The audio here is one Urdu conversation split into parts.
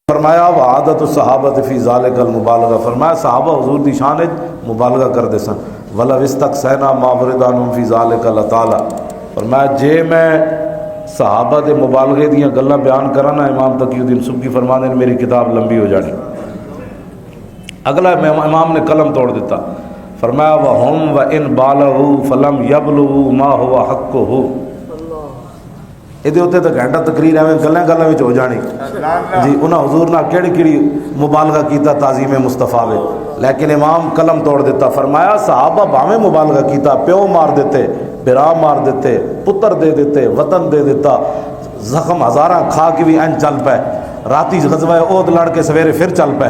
فرمایا وعادت الصحابۃ فی ذالک المبالغہ، فرمایا صحابہ حضور دی شان مبالغہ کردے سن، ولو استقصینا ما وردانہم فی ذالک لطال، فرمایا جے میں صحابہ دے مبالغے دیاں گلاں بیان کراں نا، امام تقی الدین سبکی فرماندے نے میری کتاب لمبی ہو جانی۔ اگلا امام نے قلم توڑ دیتا، فرمایا وَهُمْ وَإِنْ بَالَغُوا فَلَمْ يَبْلُغُوا مَا هُوَ حَقُّهُ، یہ اتنے تو گھنٹہ تقریر ایویں گلاں ہو جانی جی، انہاں حضور نہ کیڑی کیڑی مبالغہ کیتا تعظیم مصطفیٰ وے، لیکن امام قلم توڑ دیتا، فرمایا صحابہ باویں مبالغہ کیتا، پیو مار دیتے، برا مار دیتے، پتر دے دیتے، وطن دے دیتا، زخم ہزاراں کھا کے بھی این چل پے، راتی غزوہ احد لڑ کے سویرے پھر چل پے،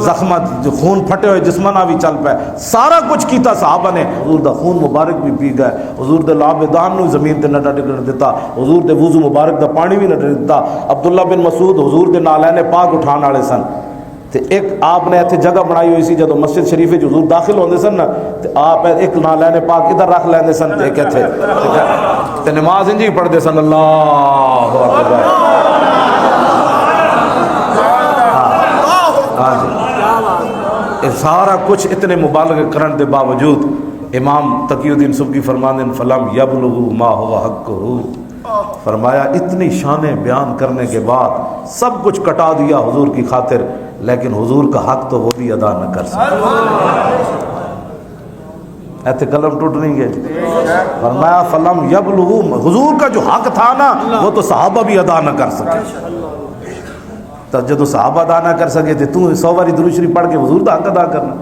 زخمت خون پھٹے ہوئے جسمانہ بھی چل پے، سارا کچھ کیتا صحابہ نے، حضور دا خون مبارک بھی پی گئے، حضور دے لابدان نو زمین تے نہ ڈٹن دیتا، حضور دے وضو مبارک دا پانی بھی نہ ڈٹن دیتا۔ عبداللہ بن مسعود حضور دے نالین پاک اٹھان والے سن، تے ایک آپ نے ایتھے جگہ بنائی ہوئی سی، جدوں مسجد شریف وچ حضور داخل ہوندے سن نا، تے آپ ایک نالین پاک ادھر رکھ لیندے سن تے ایک ایتھے، تے نماز انجی پڑھدے سن، اللہ اکبر، سارا کچھ اتنے مبالغے کرن دے باوجود امام تقی الدین سبکی فرماندے فلم یبلغوا ما هو حقہ، فرمایا اتنی شانیں بیان کرنے کے بعد سب کچھ کٹا دیا حضور کی خاطر، لیکن حضور کا حق تو وہ بھی ادا نہ کر سکے، ایسے قلم ٹوٹ نہیں گئے، فرمایا فلم یبلغوا، حضور کا جو حق تھا نا وہ تو صحابہ بھی ادا نہ کر سکے، تو جدو صحابہ ادا نہ کر سکے تھے، تو 100 باری درود شریف پڑھ کے حضور دا حق ادا کرنا،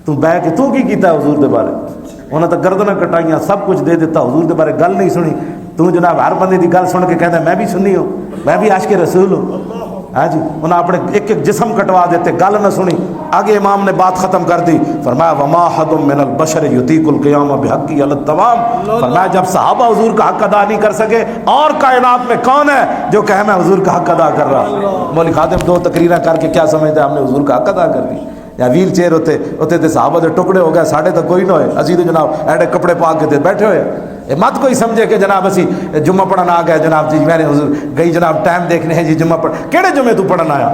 تو بہ کے تو کی کیتا ہے حضور دے بارے، انہاں تو گردناں کٹائیاں، سب کچھ دے دیتا، حضور دے بارے گل نہیں سنی، تو جناب ہر بندے دی گل سن کے کہتا ہے میں بھی سنی ہوں، میں بھی عاشق رسول ہوں، ہاں جی، انہاں اپنے ایک ایک جسم کٹوا دیتے، گل نہ سنی، آگے امام نے بات ختم کر دی، فرمایا وما حد من البشر یطیق القیام بحقی علی التمام، فرمایا جب صحابہ حضور کا حق ادا نہیں کر سکے، اور کائنات میں کون ہے جو کہے میں حضور کا حق ادا کر رہا؟ مولوی خادم 2 تقریریں کر کے کیا سمجھتا ہے ہم نے حضور کا حق ادا کر دی؟ یا ویل چیئر ہوتے تے صحابہ دے ٹکڑے ہو گئے، ساڑھے تو کوئی نہ ہوئے، اسی تو جناب ایڈے کپڑے پا کے تے بیٹھے ہوئے، مت کوئی سمجھے کہ جناب اسی جمعہ پڑھن آ گئے، جناب جی میں نے حضور گئی جناب ٹائم دیکھنے ہیں جی جمعہ پڑھ، کیڑے جمعے تو پڑھن آیا؟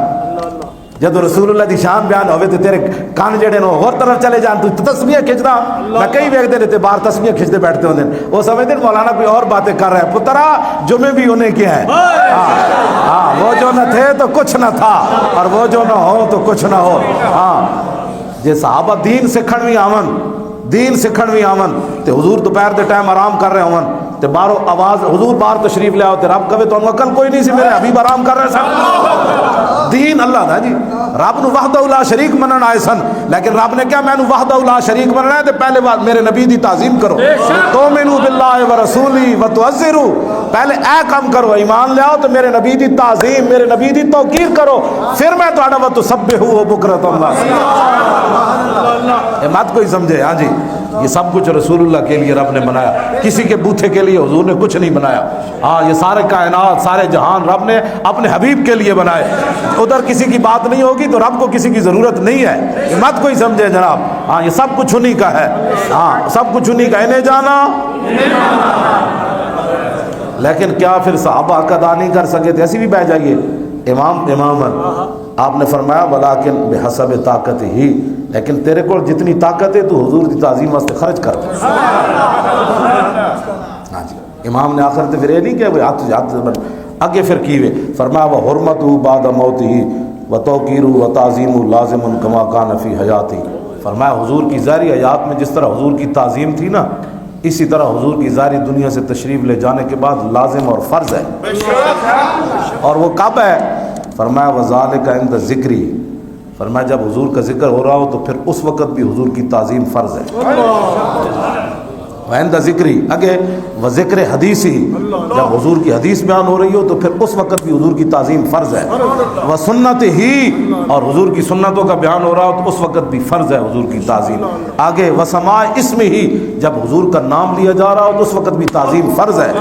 جدو رسول اللہ دی شان بیان ہوئے تو تیرے کان جڑے نو اور طرف چلے جان، تو تسبیح کھچدا، میں کئی ویکھدے رہتے باہر تسبیح کھچتے بیٹھتے ہوندے، وہ سمجھتے مولانا کوئی اور باتیں کر رہا ہے، پترا جمعے بھی انہیں کیا ہے، ہاں وہ جو نہ تھے تو کچھ نہ تھا، اور وہ جو نہ ہو تو کچھ نہ ہو، ہاں جے صحابہ دین سکھن بھی آون، دین سکھن بھی آون تے حضور دوپہر دے ٹائم آرام کر رہے ہون تے باہروں آواز حضور باہر تشریف لے آؤ تے رب کہے تو عقل کوئی نہیں سی، میرے حبیب آرام کر رہے سن، دین اللہ دا جی، رب نو وحدہ لا شریک منن آئے سن، لیکن رب نے کیا میں نو وحدہ لا شریک مننا ہے تے پہلے بات میرے نبی دی تعظیم کرو، تؤمنوا باللہ ورسولہ وتعزروہ، پہلے اے کام کرو، ایمان لے آؤ تو میرے نبی دی تعظیم، میرے نبی دی توقیر کرو، پھر میں تہاڈا وتسبحوہ بکرۃ اللہ، مت کوئی سمجھے، ہاں جی یہ سب کچھ رسول اللہ کے لیے رب نے بنایا، کسی کے بوتھے کے لیے حضور نے کچھ نہیں بنایا، ہاں یہ سارے کائنات سارے جہان رب نے اپنے حبیب کے لیے بنائے، ادھر کسی کی بات نہیں ہوگی تو رب کو کسی کی ضرورت نہیں ہے، یہ مت کوئی سمجھے جناب، ہاں یہ سب کچھ انہی کا ہے، ہاں سب کچھ انہی کا، انہیں جانا، لیکن کیا پھر صحابہ حق ادا نہیں کر سکے تھے؟ ایسی بھی بہ جائیے، امام آپ نے فرمایا ولیکن بحسب طاقت ہی، لیکن تیرے کو جتنی طاقت ہے تو حضور دی تعظیم واسطے خرچ کر، ہاں جی امام نے آخر تے پھر یہ نہیں کہ ہاتھ اگے پھر کیوے، فرمایا وحرمتہ بعد موتہ وتوقیرہ وتعظیمہ لازم کما کان فی حیاتہ، فرمایا حضور کی ظاہری حیات میں جس طرح حضور کی تعظیم تھی نا، اسی طرح حضور کی ظاہری دنیا سے تشریف لے جانے کے بعد لازم اور فرض ہے، اور وہ کب ہے؟ فرمایا وذالک عند ذکری، فرمایا جب حضور کا ذکر ہو رہا ہو تو پھر اس وقت بھی حضور کی تعظیم فرض ہے، وعند ذکری اگے وذکر حدیثی، جب حضور کی حدیث بیان ہو رہی ہو تو پھر اس وقت بھی حضور کی تعظیم فرض ہے، وسنت ہی، اور حضور کی سنتوں کا بیان ہو رہا ہو تو اس وقت بھی فرض ہے حضور کی تعظیم، آگے وسماع اسم ہی، جب حضور کا نام لیا جا رہا ہو تو اس وقت بھی تعظیم فرض ہے،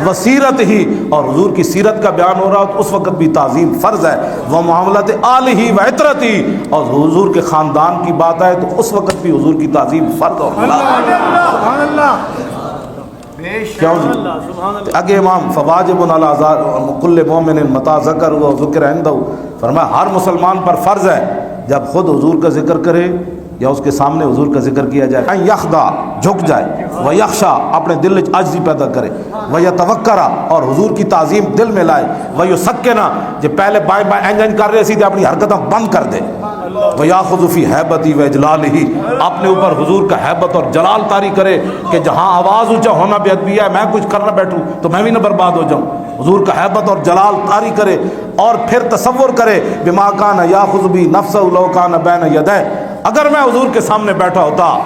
وسیرت ہی، اور حضور کی سیرت کا بیان ہو رہا ہو تو اس وقت بھی تعظیم فرض ہے، ومعاملت آلہ ہی وعطرت ہی، اور حضور کے خاندان کی بات آئے تو اس وقت بھی حضور کی تعظیم فرض اور کیوں جی؟ اگے امام فواجب علی کل مومن متا ذکر و ذکر عندہ، فرمایا ہر مسلمان پر فرض ہے جب خود حضور کا ذکر کرے یا اس کے سامنے حضور کا ذکر کیا جائے، ان یخضع جھک جائے، و یخشع اپنے دل وچ عجزی پیدا کرے، و یتوکر اور حضور کی تعظیم دل میں لائے، و یسکن جو پہلے بائیں بائیں انج کر رہے سی تے اپنی حرکتاں بند کر دے، و یاخذ فی ہیبتی و اجلالہ اپنے اوپر حضور کا ہیبت اور جلال طاری کرے کہ جہاں آواز اونچا ہونا بے ادبی ہے، میں کچھ کرنا بیٹھوں تو میں بھی نہ برباد ہو جاؤں، حضور کا ہیبت اور جلال طاری کرے، اور پھر تصور کرے بما کان یاخذ بی نفسہ لو کان بین یدیہ، اگر میں حضور کے سامنے بیٹھا ہوتا،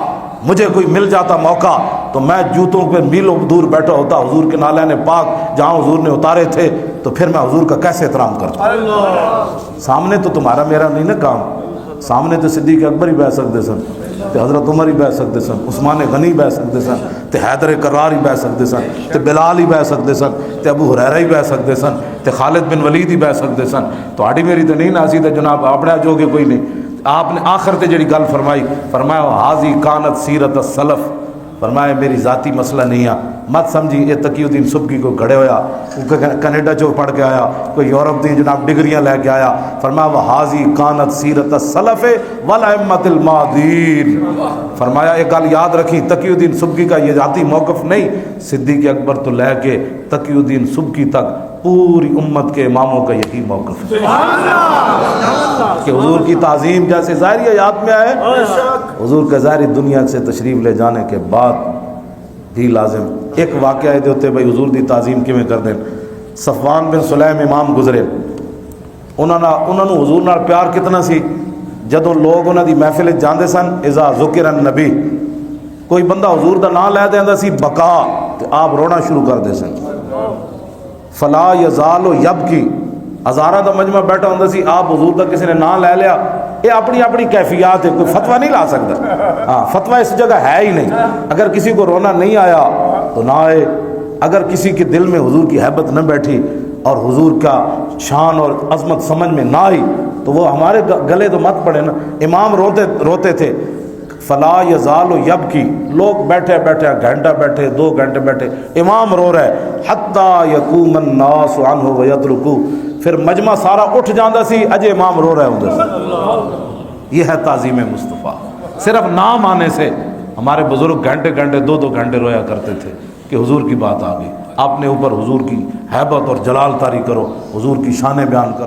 مجھے کوئی مل جاتا موقع تو میں جوتوں پہ میلوں دور بیٹھا ہوتا حضور کے نالین پاک جہاں حضور نے اتارے تھے، تو پھر میں حضور کا کیسے احترام کرتا۔ سامنے تو تمہارا میرا نہیں نا کام، سامنے تو صدیق اکبر ہی بیٹھ سکتے سن، تے حضرت عمر ہی بیٹھ سکتے سن، عثمان غنی بیٹھ سکتے سن، تے حیدر کرار ہی بیٹھ سکتے سن، تے بلال ہی بیٹھ سکتے سن، تے ابو ہریرہ ہی بیٹھ سکتے سن، تے خالد بن ولید ہی بیٹھ سکتے سن، تو آڑی میری تو نہیں ناسی تے جناب اپنے جو کہ کوئی نہیں۔ آپ نے آخر تے جڑی گل فرمائی، فرمایا حاضی کانت سیرت السلف، فرمایا میری ذاتی مسئلہ نہیں ہے، مت سمجھی یہ تقی الدین سبکی کو گھڑے ہویا، کینیڈا چو پڑھ کے آیا، کوئی یورپ دی جناب ڈگریاں لے کے آیا، فرمایا وہ حاضی کانت سیرت السلف والائمۃ الماضین، فرمایا ایک گل یاد رکھی، تقی الدین سبکی کا یہ ذاتی موقف نہیں، صدیق اکبر تو لے کے تقی الدین سبکی تک پوری امت کے اماموں کا یہی موقف ہے کہ حضور کی تعظیم جیسے ظاہری آیات میں آئے، حضور کے ظاہری دنیا سے تشریف لے جانے کے بعد بھی لازم ایک واقعہ ہے ہوتے بھائی حضور دی تعظیم کیویں کر دیں۔ صفوان بن سلیم امام گزرے، انہوں نے حضور نال پیار کتنا سی، جدوں لوگ انہاں دی محفل جاندے سن، اذا ذکر النبی، کوئی بندہ حضور دا نام لے دیندا سی بکا، تے آپ رونا شروع کر دے سن، فلا یزال یبکی، ہزارہ دا مجمع بیٹھا ہوندا سی، آپ حضور دا کسی نے نام لے لیا، یہ اپنی اپنی کیفیات ہے، کوئی فتویٰ نہیں لا سکتا، ہاں فتویٰ اس جگہ ہے ہی نہیں، اگر کسی کو رونا نہیں آیا تو نہ آئے، اگر کسی کے دل میں حضور کی ہیبت نہ بیٹھی اور حضور کا شان اور عظمت سمجھ میں نہ آئی تو وہ ہمارے گلے تو مت پڑے نا۔ امام روتے تھے، فلا یزال یبکی، لوگ بیٹھے بیٹھے گھنٹہ بیٹھے، 2 گھنٹے بیٹھے، امام رو رہا ہے، حتی یقوم الناس عنہ ویترکو، پھر مجمع سارا اٹھ جاندہ سی، اجے امام رو رہے ہوندے سی۔ یہ ہے تعظیم مصطفیٰ، صرف نام آنے سے ہمارے بزرگ گھنٹے 2 گھنٹے رویا کرتے تھے کہ حضور کی بات آ گئی، اپنے اوپر حضور کی ہیبت اور جلال طاری کرو، حضور کی شانیں بیان کرو۔